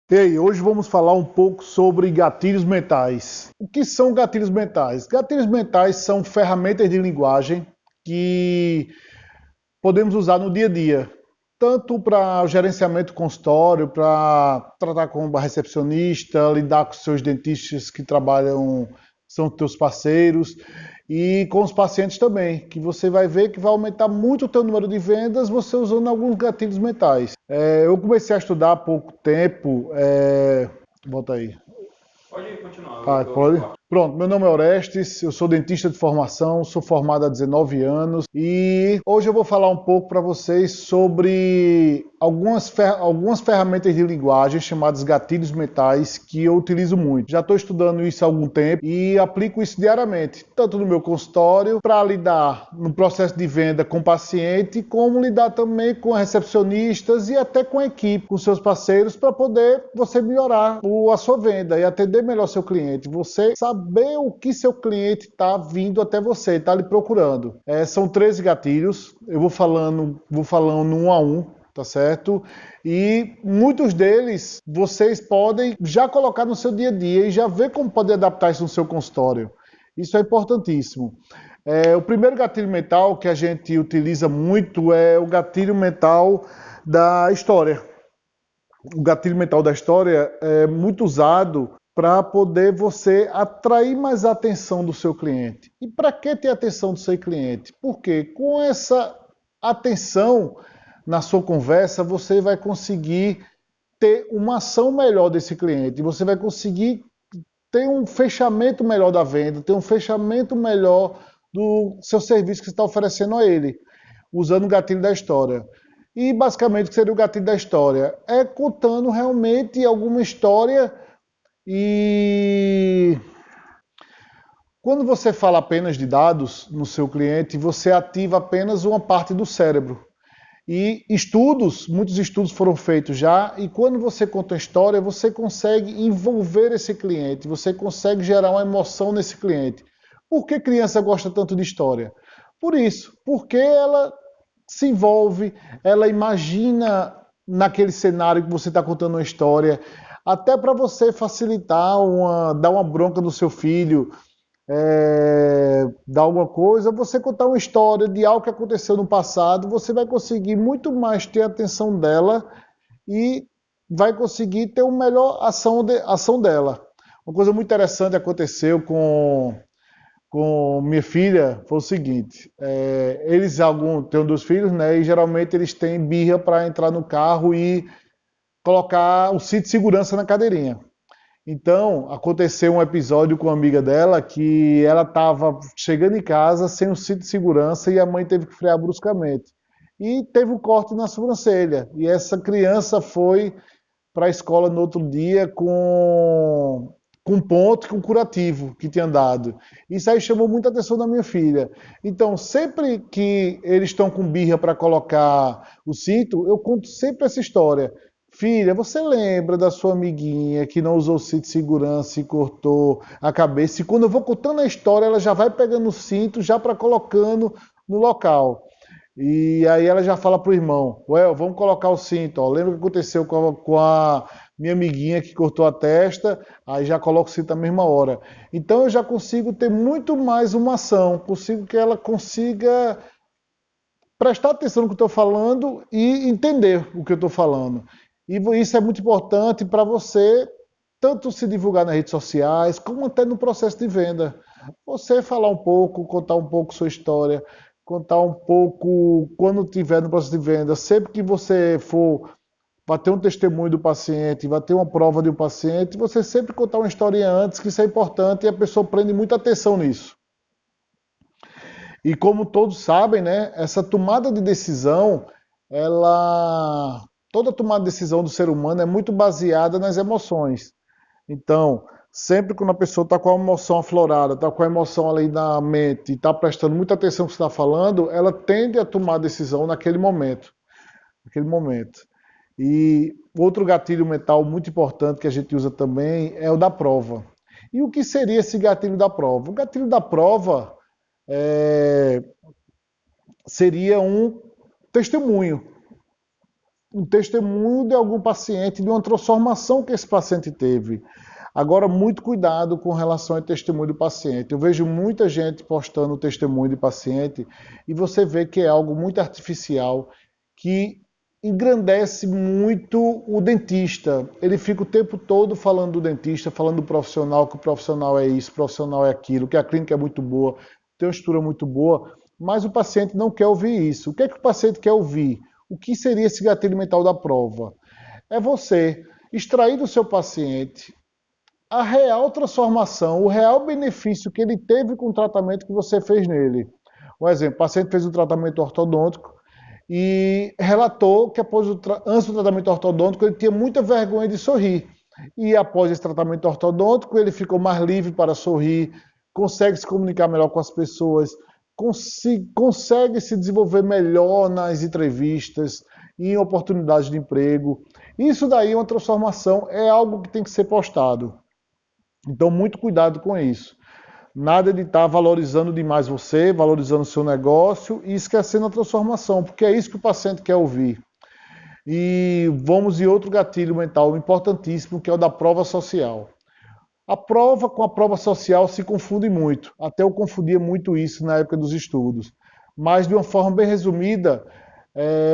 E aí, hoje vamos falar um pouco sobre gatilhos mentais. O que são gatilhos mentais? Gatilhos mentais são ferramentas de linguagem que podemos usar no dia a dia, tanto para o gerenciamento do consultório, para tratar com a recepcionista, lidar com os seus dentistas que trabalham, são teus parceiros, e com os pacientes também, que você vai ver que vai aumentar muito o teu número de vendas você usando alguns gatilhos mentais. Eu comecei a estudar há pouco tempo, bota aí. Pode continuar, Ah, eu pode? aguardo. Pronto, meu nome é Orestes, eu sou dentista de formação, sou formado há 19 anos e hoje eu vou falar um pouco para vocês sobre algumas ferramentas de linguagem chamadas gatilhos mentais que eu utilizo muito. Já estou estudando isso há algum tempo e aplico isso diariamente, tanto no meu consultório, para lidar no processo de venda com o paciente, como lidar também com recepcionistas e até com a equipe, com seus parceiros, para poder você melhorar a sua venda e atender melhor seu cliente. Você saber o que seu cliente está vindo até você, está lhe procurando. São 13 gatilhos, eu vou falando um a um, tá certo? E muitos deles vocês podem já colocar no seu dia a dia e já ver como pode adaptar isso no seu consultório. Isso é importantíssimo. O primeiro gatilho mental que a gente utiliza muito é o gatilho mental da história. O gatilho mental da história é muito usado para poder você atrair mais a atenção do seu cliente. E para que ter a atenção do seu cliente? Porque com essa atenção na sua conversa, você vai conseguir ter uma ação melhor desse cliente. Você vai conseguir ter um fechamento melhor da venda, ter um fechamento melhor do seu serviço que você está oferecendo a ele, usando o gatilho da história. E basicamente o que seria o gatilho da história? É contando realmente alguma história e quando você fala apenas de dados no seu cliente, você ativa apenas uma parte do cérebro. E muitos estudos foram feitos já, e quando você conta uma história, você consegue envolver esse cliente, você consegue gerar uma emoção nesse cliente. Por que criança gosta tanto de história? Por isso, porque ela se envolve, ela imagina naquele cenário que você está contando uma história, até para você facilitar, dar uma bronca no seu filho, dar alguma coisa, você contar uma história de algo que aconteceu no passado, você vai conseguir muito mais ter a atenção dela e vai conseguir ter uma melhor ação dela. Uma coisa muito interessante aconteceu com minha filha foi o seguinte: têm um dos filhos, né? E geralmente eles têm birra para entrar no carro e colocar o cinto de segurança na cadeirinha. Então, aconteceu um episódio com uma amiga dela que ela estava chegando em casa sem o cinto de segurança e a mãe teve que frear bruscamente. E teve um corte na sobrancelha. E essa criança foi para a escola no outro dia com um ponto, com um curativo que tinha dado. Isso aí chamou muita atenção da minha filha. Então, sempre que eles estão com birra para colocar o cinto, eu conto sempre essa história. Filha, você lembra da sua amiguinha que não usou o cinto de segurança e cortou a cabeça? E quando eu vou contando a história, ela já vai pegando o cinto, já para colocando no local. E aí ela já fala pro irmão, vamos colocar o cinto, ó. Lembra o que aconteceu com a minha amiguinha que cortou a testa? Aí já coloca o cinto na mesma hora. Então eu já consigo ter muito mais uma ação, consigo que ela consiga prestar atenção no que eu estou falando e entender o que eu estou falando. E isso é muito importante para você tanto se divulgar nas redes sociais, como até no processo de venda. Você falar um pouco, contar um pouco sua história, contar um pouco quando tiver no processo de venda, sempre que você for vai ter um testemunho do paciente, vai ter uma prova de um paciente, você sempre contar uma história antes, que isso é importante e a pessoa prende muita atenção nisso. E como todos sabem, né, essa tomada de decisão, toda tomada de decisão do ser humano é muito baseada nas emoções. Então, sempre quando a pessoa está com a emoção aflorada, está com a emoção ali na mente, está prestando muita atenção no que você está falando, ela tende a tomar a decisão naquele momento. Naquele momento. E outro gatilho mental muito importante que a gente usa também é o da prova. E o que seria esse gatilho da prova? O gatilho da prova é, seria um testemunho. um testemunho de algum paciente, de uma transformação que esse paciente teve. Agora, muito cuidado com relação ao testemunho do paciente. Eu vejo muita gente postando o testemunho de paciente e você vê que é algo muito artificial, que engrandece muito o dentista. Ele fica o tempo todo falando do dentista, falando do profissional, que o profissional é isso, o profissional é aquilo, que a clínica é muito boa, tem uma estrutura muito boa, mas o paciente não quer ouvir isso. O que é que o paciente quer ouvir? O que seria esse gatilho mental da prova? É você extrair do seu paciente a real transformação, o real benefício que ele teve com o tratamento que você fez nele. Um exemplo, o paciente fez um tratamento ortodôntico e relatou que antes do tratamento ortodôntico ele tinha muita vergonha de sorrir. E após esse tratamento ortodôntico ele ficou mais livre para sorrir, consegue se comunicar melhor com as pessoas, consegue se desenvolver melhor nas entrevistas e em oportunidades de emprego. Isso daí é uma transformação, é algo que tem que ser postado. Então, muito cuidado com isso. Nada de estar valorizando demais você, valorizando o seu negócio e esquecendo a transformação, porque é isso que o paciente quer ouvir. E vamos em outro gatilho mental importantíssimo, que é o da prova social. A prova com a prova social se confunde muito. Até eu confundia muito isso na época dos estudos. Mas, de uma forma bem resumida,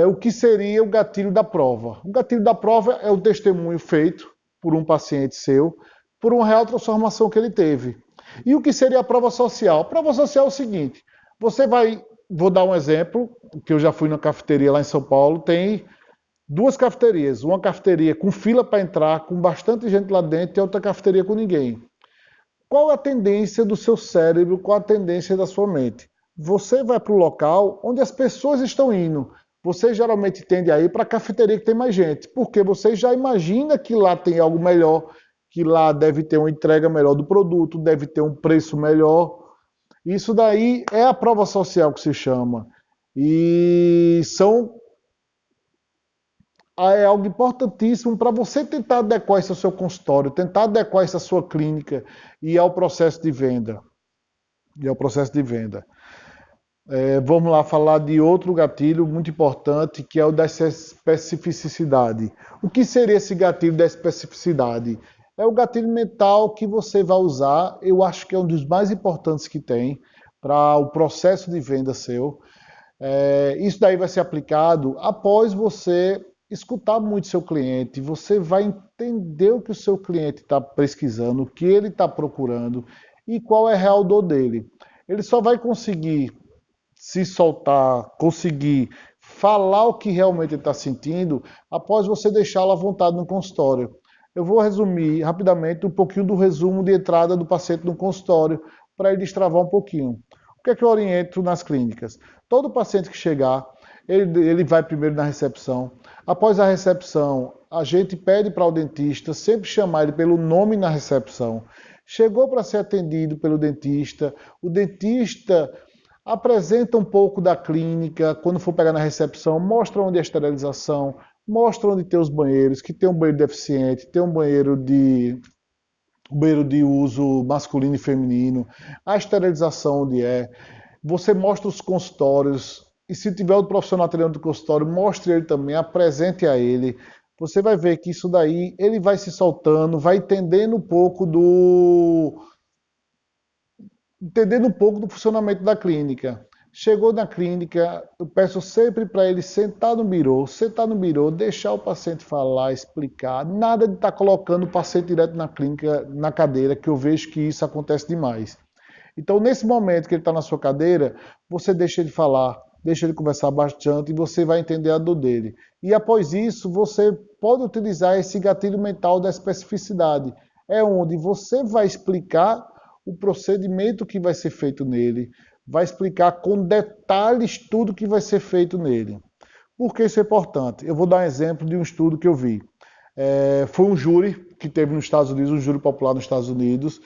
o que seria o gatilho da prova? O gatilho da prova é o testemunho feito por um paciente seu, por uma real transformação que ele teve. E o que seria a prova social? A prova social é o seguinte, vou dar um exemplo, que eu já fui na cafeteria lá em São Paulo, tem duas cafeterias, uma cafeteria com fila para entrar, com bastante gente lá dentro, e outra cafeteria com ninguém. Qual a tendência do seu cérebro, qual a tendência da sua mente? Você vai para o local onde as pessoas estão indo. Você geralmente tende a ir para a cafeteria que tem mais gente, porque você já imagina que lá tem algo melhor, que lá deve ter uma entrega melhor do produto, deve ter um preço melhor. Isso daí é a prova social que se chama. E é algo importantíssimo para você tentar adequar isso ao seu consultório, tentar adequar isso à sua clínica e ao processo de venda. Vamos lá falar de outro gatilho muito importante, que é o da especificidade. O que seria esse gatilho da especificidade? É o gatilho mental que você vai usar, eu acho que é um dos mais importantes que tem para o processo de venda seu. Isso daí vai ser aplicado após você escutar muito seu cliente, você vai entender o que o seu cliente está pesquisando, o que ele está procurando e qual é a real dor dele. Ele só vai conseguir se soltar, conseguir falar o que realmente ele está sentindo após você deixá-lo à vontade no consultório. Eu vou resumir rapidamente um pouquinho do resumo de entrada do paciente no consultório para ele destravar um pouquinho. O que é que eu oriento nas clínicas? Todo paciente que chegar, ele vai primeiro na recepção. Após a recepção, a gente pede para o dentista sempre chamar ele pelo nome na recepção. Chegou para ser atendido pelo dentista, o dentista apresenta um pouco da clínica, quando for pegar na recepção, mostra onde é a esterilização, mostra onde tem os banheiros, que tem um banheiro deficiente, tem um banheiro de uso masculino e feminino, a esterilização onde é. Você mostra os consultórios, e se tiver o profissional atendendo do consultório, mostre ele também, apresente a ele. Você vai ver que isso daí, ele vai se soltando, vai entendendo um pouco do funcionamento da clínica. Chegou na clínica, eu peço sempre para ele sentar no birô, deixar o paciente falar, explicar, nada de estar colocando o paciente direto na clínica, na cadeira, que eu vejo que isso acontece demais. Então, nesse momento que ele está na sua cadeira, você deixa ele falar, deixa ele conversar bastante e você vai entender a dor dele. E após isso, você pode utilizar esse gatilho mental da especificidade. É onde você vai explicar o procedimento que vai ser feito nele, vai explicar com detalhes tudo que vai ser feito nele. Por que isso é importante? Eu vou dar um exemplo de um estudo que eu vi. Foi um júri que teve nos Estados Unidos, um júri popular nos Estados Unidos,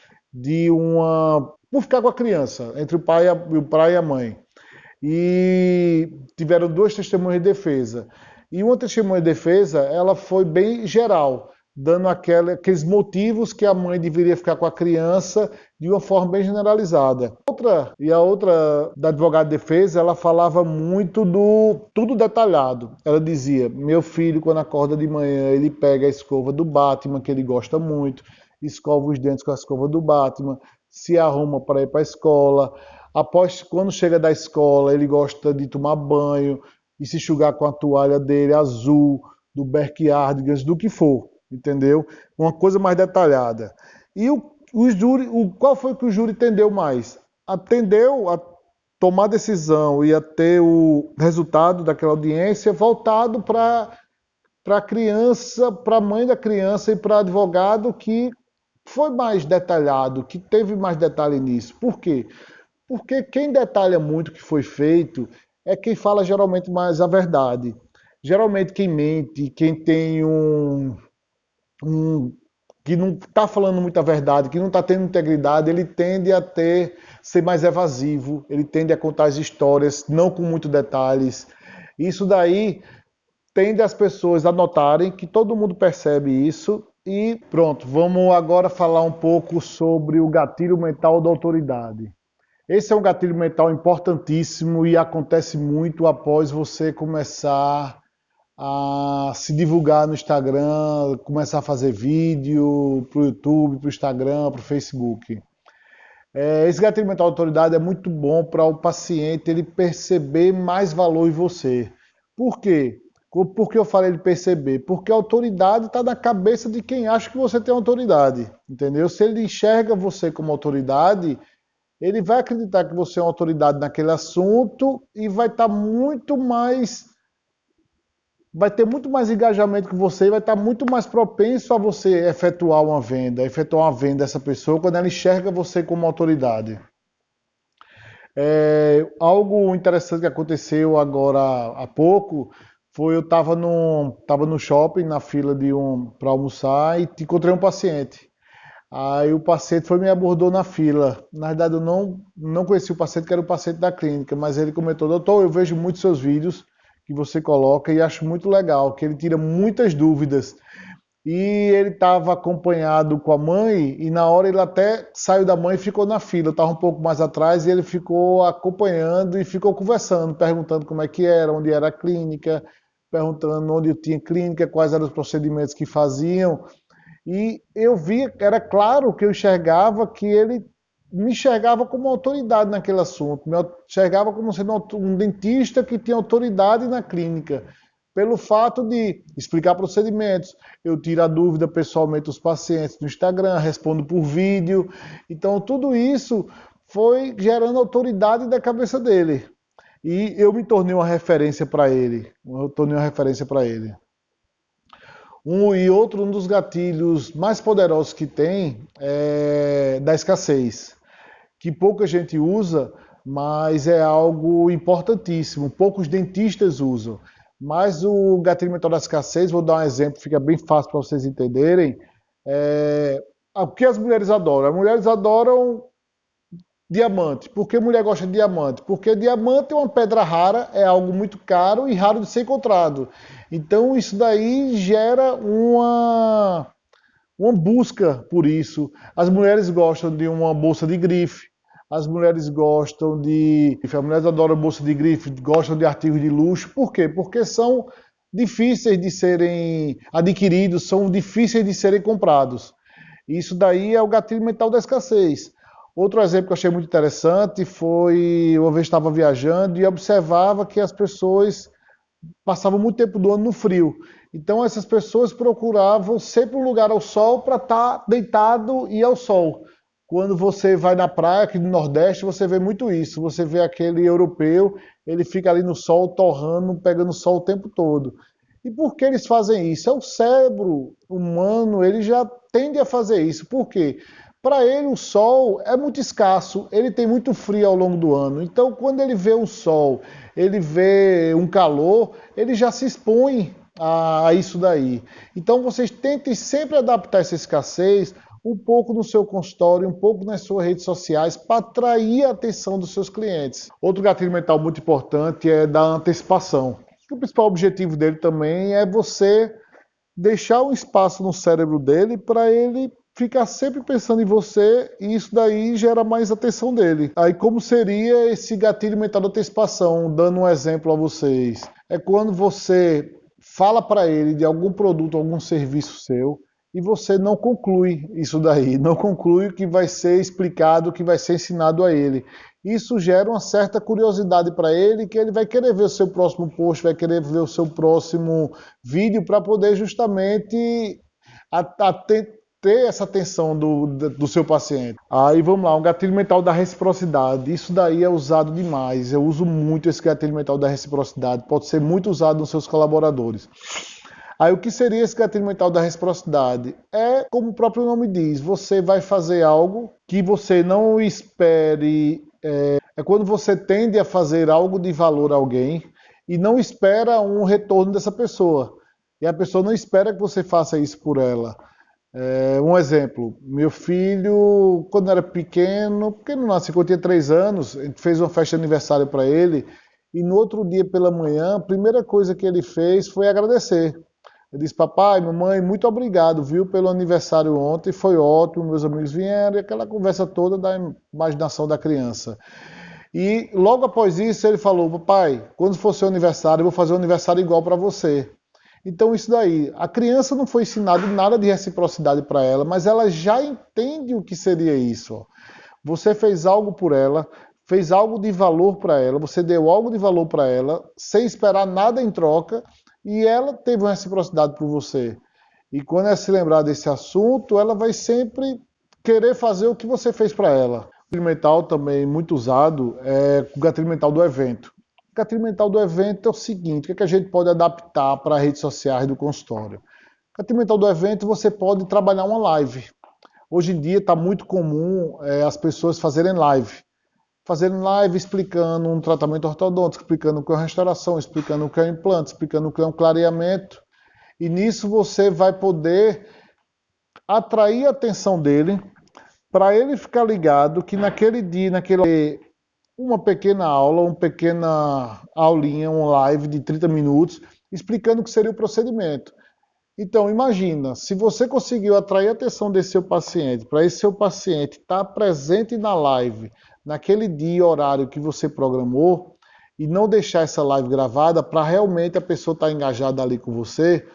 por ficar com a criança, entre o pai e a mãe. E tiveram duas testemunhas de defesa. E uma testemunha de defesa, ela foi bem geral. dando aqueles motivos que a mãe deveria ficar com a criança de uma forma bem generalizada. A outra da advogada de defesa, ela falava muito do tudo detalhado. Ela dizia: meu filho, quando acorda de manhã, ele pega a escova do Batman, que ele gosta muito, escova os dentes com a escova do Batman, se arruma para ir para a escola. Após, quando chega da escola, ele gosta de tomar banho e se enxugar com a toalha dele azul, do Backyardigans, do que for, entendeu? Uma coisa mais detalhada. E qual foi que o júri entendeu mais? Atendeu a tomar decisão e a ter o resultado daquela audiência voltado para a criança, para a mãe da criança e para o advogado, que foi mais detalhado, que teve mais detalhe nisso. Por quê? Porque quem detalha muito o que foi feito é quem fala geralmente mais a verdade. Geralmente quem mente, quem tem que não está falando muita verdade, que não está tendo integridade, ele tende a ser mais evasivo, ele tende a contar as histórias, não com muitos detalhes. Isso daí tende as pessoas a notarem que todo mundo percebe isso. E pronto, vamos agora falar um pouco sobre o gatilho mental da autoridade. Esse é um gatilho mental importantíssimo e acontece muito após você começar a se divulgar no Instagram, começar a fazer vídeo para o YouTube, para o Instagram, para o Facebook. Esse gatilho mental da autoridade é muito bom para o paciente ele perceber mais valor em você. Por quê? Por que eu falei ele perceber? Porque a autoridade está na cabeça de quem acha que você tem autoridade, entendeu? Se ele enxerga você como autoridade, ele vai acreditar que você é uma autoridade naquele assunto e vai ter muito mais engajamento que você e vai estar muito mais propenso a você efetuar uma venda dessa pessoa quando ela enxerga você como autoridade. Algo interessante que aconteceu agora há pouco foi eu estava no shopping, na fila para almoçar, e encontrei um paciente. Aí o paciente me abordou na fila. Na verdade, eu não conheci o paciente, que era o paciente da clínica, mas ele comentou: doutor, eu vejo muitos seus vídeos que você coloca e acho muito legal, que ele tira muitas dúvidas. E ele estava acompanhado com a mãe e na hora ele até saiu da mãe e ficou na fila. Eu estava um pouco mais atrás e ele ficou acompanhando e ficou conversando, perguntando como é que era, onde era a clínica, perguntando onde tinha clínica, quais eram os procedimentos que faziam. E eu vi, era claro que eu enxergava que ele me enxergava como autoridade naquele assunto, me enxergava como sendo um dentista que tinha autoridade na clínica, pelo fato de explicar procedimentos. Eu tiro a dúvida pessoalmente dos pacientes no Instagram, respondo por vídeo. Então tudo isso foi gerando autoridade da cabeça dele. E eu me tornei uma referência para ele. Um dos gatilhos mais poderosos que tem é da escassez, que pouca gente usa, mas é algo importantíssimo. Poucos dentistas usam. Mas o gatilho mental da escassez, vou dar um exemplo, fica bem fácil para vocês entenderem. O que as mulheres adoram? As mulheres adoram diamante. Por que mulher gosta de diamante? Porque diamante é uma pedra rara, é algo muito caro e raro de ser encontrado. Então isso daí gera uma busca por isso. As mulheres gostam de uma bolsa de grife. As mulheres adoram bolsa de grife, gostam de artigos de luxo. Por quê? Porque são difíceis de serem adquiridos, são difíceis de serem comprados. Isso daí é o gatilho mental da escassez. Outro exemplo que eu achei muito interessante foi, uma vez estava viajando e observava que as pessoas passavam muito tempo do ano no frio. Então essas pessoas procuravam sempre um lugar ao sol para estar deitado e ao sol. Quando você vai na praia aqui no Nordeste, você vê muito isso. Você vê aquele europeu, ele fica ali no sol, torrando, pegando sol o tempo todo. E por que eles fazem isso? É o cérebro humano, ele já tende a fazer isso. Por quê? Para ele o sol é muito escasso, ele tem muito frio ao longo do ano. Então quando ele vê o sol, ele vê um calor, ele já se expõe a isso daí. Então vocês tentem sempre adaptar essa escassez um pouco no seu consultório, um pouco nas suas redes sociais, para atrair a atenção dos seus clientes. Outro gatilho mental muito importante é da antecipação. O principal objetivo dele também é você deixar um espaço no cérebro dele para ele ficar sempre pensando em você e isso daí gera mais atenção dele. Aí como seria esse gatilho mental da antecipação? Dando um exemplo a vocês. É quando você fala para ele de algum produto, algum serviço seu e você não conclui isso daí, não conclui o que vai ser explicado, o que vai ser ensinado a ele. Isso gera uma certa curiosidade para ele, que ele vai querer ver o seu próximo post, vai querer ver o seu próximo vídeo para poder justamente ter essa atenção do seu paciente. Aí vamos lá, um gatilho mental da reciprocidade. Isso daí é usado demais. Eu uso muito esse gatilho mental da reciprocidade. Pode ser muito usado nos seus colaboradores. Aí o que seria esse gatilho mental da reciprocidade? É, como o próprio nome diz, você vai fazer algo que você não espere. É quando você tende a fazer algo de valor a alguém e não espera um retorno dessa pessoa. E a pessoa não espera que você faça isso por ela. Um exemplo, meu filho, quando era pequeno, porque não nasceu, quando eu tinha 3 anos, a gente fez uma festa de aniversário para ele, e no outro dia pela manhã, a primeira coisa que ele fez foi agradecer. Ele disse, papai, mamãe, muito obrigado, viu, pelo aniversário ontem, foi ótimo, meus amigos vieram, e aquela conversa toda da imaginação da criança. E logo após isso ele falou, papai, quando for seu aniversário, eu vou fazer um aniversário igual para você. Então isso daí, a criança não foi ensinado nada de reciprocidade para ela, mas ela já entende o que seria isso. Ó. Você fez algo por ela, fez algo de valor para ela, você deu algo de valor para ela, sem esperar nada em troca, e ela teve uma reciprocidade por você. E quando ela se lembrar desse assunto, ela vai sempre querer fazer o que você fez para ela. O gatilho mental também muito usado é o gatilho mental do evento. O gatilho mental do evento é o seguinte, o que a gente pode adaptar para as redes sociais do consultório? O gatilho mental do evento você pode trabalhar uma live. Hoje em dia está muito comum as pessoas fazerem live explicando um tratamento ortodôntico, explicando o que é uma restauração, explicando o que é um implante, explicando o que é um clareamento. E nisso você vai poder atrair a atenção dele para ele ficar ligado que naquele dia, uma pequena aula, uma pequena aulinha, um live de 30 minutos, explicando o que seria o procedimento. Então, imagina, se você conseguiu atrair a atenção desse seu paciente, para esse seu paciente estar presente na live, naquele dia e horário que você programou, e não deixar essa live gravada, para realmente a pessoa estar engajada ali com você,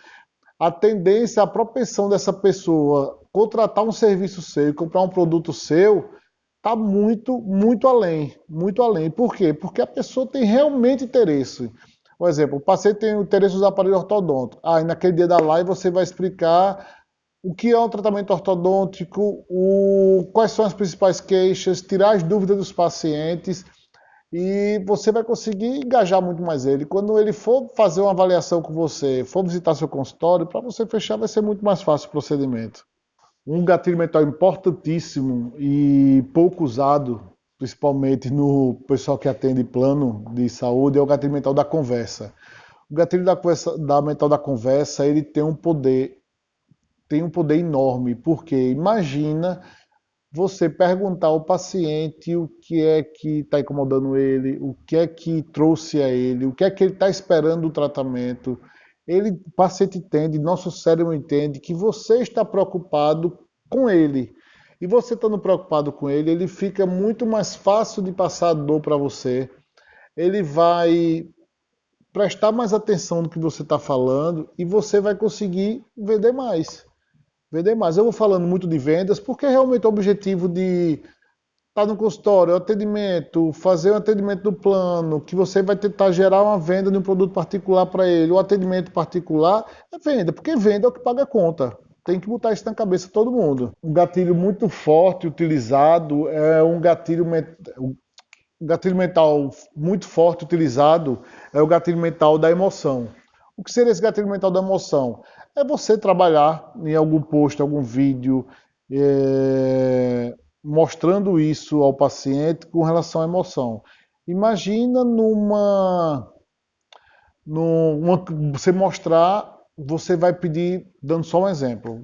a tendência, a propensão dessa pessoa contratar um serviço seu e comprar um produto seu, está muito, muito além, muito além. Por quê? Porque a pessoa tem realmente interesse. Por exemplo, o paciente tem interesse nos aparelhos ortodônticos. E naquele dia da live você vai explicar o que é um tratamento ortodôntico, quais são as principais queixas, tirar as dúvidas dos pacientes e você vai conseguir engajar muito mais ele. Quando ele for fazer uma avaliação com você, for visitar seu consultório, para você fechar vai ser muito mais fácil o procedimento. Um gatilho mental importantíssimo e pouco usado, principalmente no pessoal que atende plano de saúde, é o gatilho mental da conversa. O gatilho mental da conversa, ele tem um poder enorme, porque imagina você perguntar ao paciente o que é que está incomodando ele, o que é que trouxe a ele, o que é que ele está esperando do tratamento. O paciente entende, nosso cérebro entende que você está preocupado com ele. E você estando preocupado com ele, ele fica muito mais fácil de passar a dor para você. Ele vai prestar mais atenção no que você está falando e você vai conseguir vender mais. Vender mais. Eu vou falando muito de vendas porque realmente o objetivo de estar no consultório, o atendimento, fazer um atendimento do plano, que você vai tentar gerar uma venda de um produto particular para ele. O atendimento particular é venda, porque venda é o que paga a conta. Tem que botar isso na cabeça de todo mundo. Um gatilho muito forte utilizado é um gatilho mental muito forte utilizado é o gatilho mental da emoção. O que seria esse gatilho mental da emoção? É você trabalhar em algum post, algum vídeo, mostrando isso ao paciente com relação à emoção. Imagina você mostrar, você vai pedir, dando só um exemplo,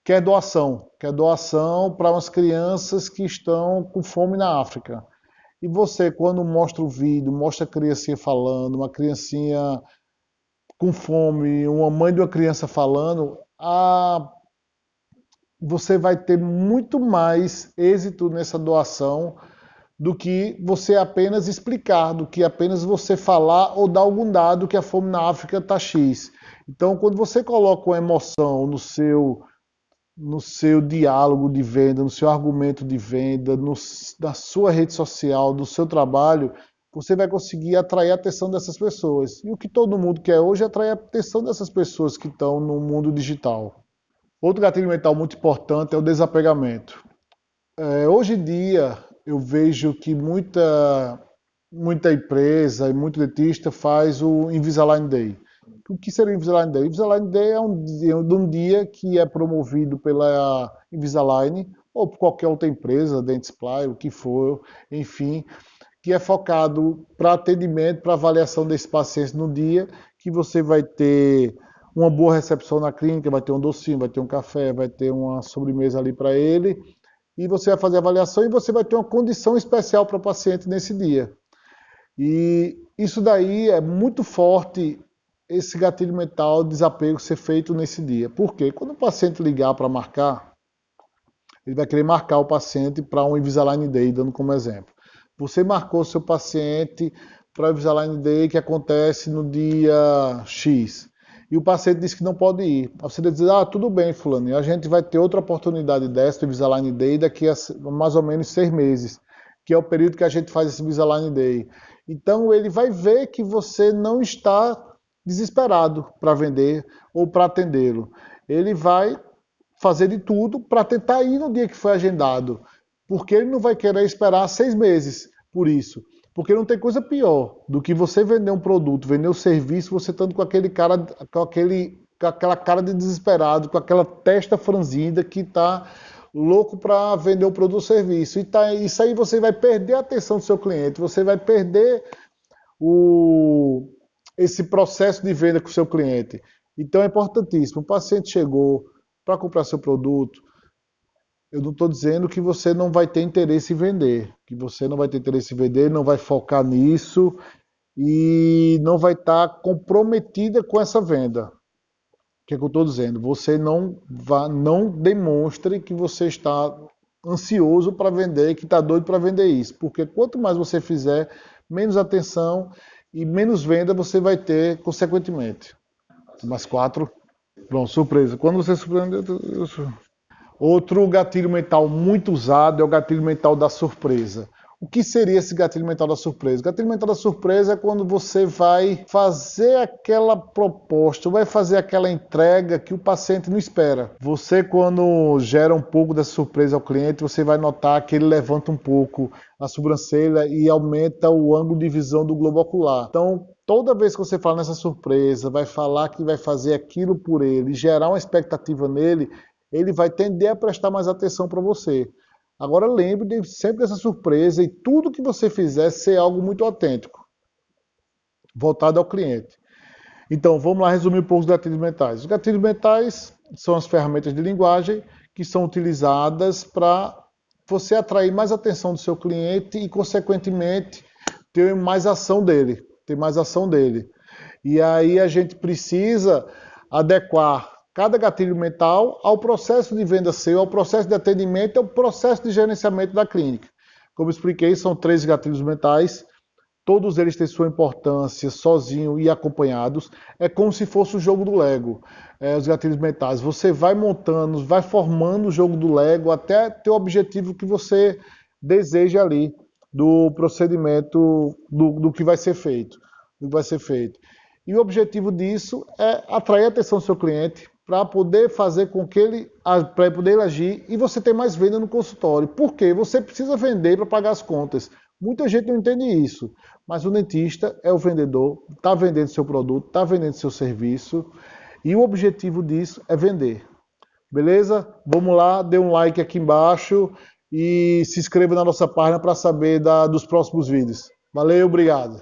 quer doação para umas crianças que estão com fome na África. E você, quando mostra o vídeo, mostra a criancinha falando, uma criancinha com fome, uma mãe de uma criança falando, você vai ter muito mais êxito nessa doação do que você apenas explicar, do que apenas você falar ou dar algum dado que a fome na África está X. Então, quando você coloca uma emoção no seu diálogo de venda, no seu argumento de venda, na sua rede social, no seu trabalho, você vai conseguir atrair a atenção dessas pessoas. E o que todo mundo quer hoje é atrair a atenção dessas pessoas que estão no mundo digital. Outro gatilho mental muito importante é o desapegamento. Hoje em dia, eu vejo que muita empresa e muito dentista faz o Invisalign Day. O que seria o Invisalign Day? O Invisalign Day é um dia que é promovido pela Invisalign ou por qualquer outra empresa, Dentsply, o que for, enfim, que é focado para atendimento, para avaliação desses pacientes no dia, que você vai ter uma boa recepção na clínica, vai ter um docinho, vai ter um café, vai ter uma sobremesa ali para ele, e você vai fazer a avaliação e você vai ter uma condição especial para o paciente nesse dia. E isso daí é muito forte, esse gatilho mental, desapego ser feito nesse dia. Por quê? Quando o paciente ligar para marcar, ele vai querer marcar o paciente para um Invisalign Day, dando como exemplo. Você marcou seu paciente para o Invisalign Day que acontece no dia X. E o paciente disse que não pode ir. Aí você diz, tudo bem, fulano, a gente vai ter outra oportunidade dessa, do Invisalign Day, daqui a mais ou menos 6 meses, que é o período que a gente faz esse Invisalign Day. Então ele vai ver que você não está desesperado para vender ou para atendê-lo. Ele vai fazer de tudo para tentar ir no dia que foi agendado, porque ele não vai querer esperar 6 meses por isso. Porque não tem coisa pior do que você vender um produto, vender um serviço, você estando com aquele cara, com aquela cara de desesperado, com aquela testa franzida que está louco para vender o produto ou serviço. Isso aí você vai perder a atenção do seu cliente, você vai perder esse processo de venda com o seu cliente. Então é importantíssimo. O paciente chegou para comprar seu produto, eu não estou dizendo que você não vai ter interesse em vender, que você não vai ter interesse em vender, não vai focar nisso e não vai estar comprometida com essa venda. O que é que eu estou dizendo? Você não demonstre que você está ansioso para vender, que está doido para vender isso, porque quanto mais você fizer, menos atenção e menos venda você vai ter consequentemente. Mais 4. Pronto, surpresa. Quando você surpreendeu... Outro gatilho mental muito usado é o gatilho mental da surpresa. O que seria esse gatilho mental da surpresa? O gatilho mental da surpresa é quando você vai fazer aquela proposta, vai fazer aquela entrega que o paciente não espera. Você, quando gera um pouco dessa surpresa ao cliente, você vai notar que ele levanta um pouco a sobrancelha e aumenta o ângulo de visão do globo ocular. Então, toda vez que você fala nessa surpresa, vai falar que vai fazer aquilo por ele, gerar uma expectativa nele, ele vai tender a prestar mais atenção para você. Agora lembre sempre dessa surpresa e tudo que você fizer ser algo muito autêntico, voltado ao cliente. Então, vamos lá resumir um pouco os gatilhos mentais. Os gatilhos mentais são as ferramentas de linguagem que são utilizadas para você atrair mais atenção do seu cliente e, consequentemente, ter mais ação dele. E aí a gente precisa adequar cada gatilho mental ao processo de venda seu, ao processo de atendimento, ao processo de gerenciamento da clínica. Como eu expliquei, são 3 gatilhos mentais, todos eles têm sua importância, sozinho e acompanhados. É como se fosse o jogo do Lego, os gatilhos mentais. Você vai montando, vai formando o jogo do Lego até ter o objetivo que você deseja ali, do procedimento, do que vai ser feito. E o objetivo disso é atrair a atenção do seu cliente, para poder fazer com que ele agir e você ter mais venda no consultório. Por quê? Você precisa vender para pagar as contas. Muita gente não entende isso, mas o dentista é o vendedor, está vendendo seu produto, está vendendo seu serviço e o objetivo disso é vender. Beleza? Vamos lá, dê um like aqui embaixo e se inscreva na nossa página para saber dos próximos vídeos. Valeu, obrigado.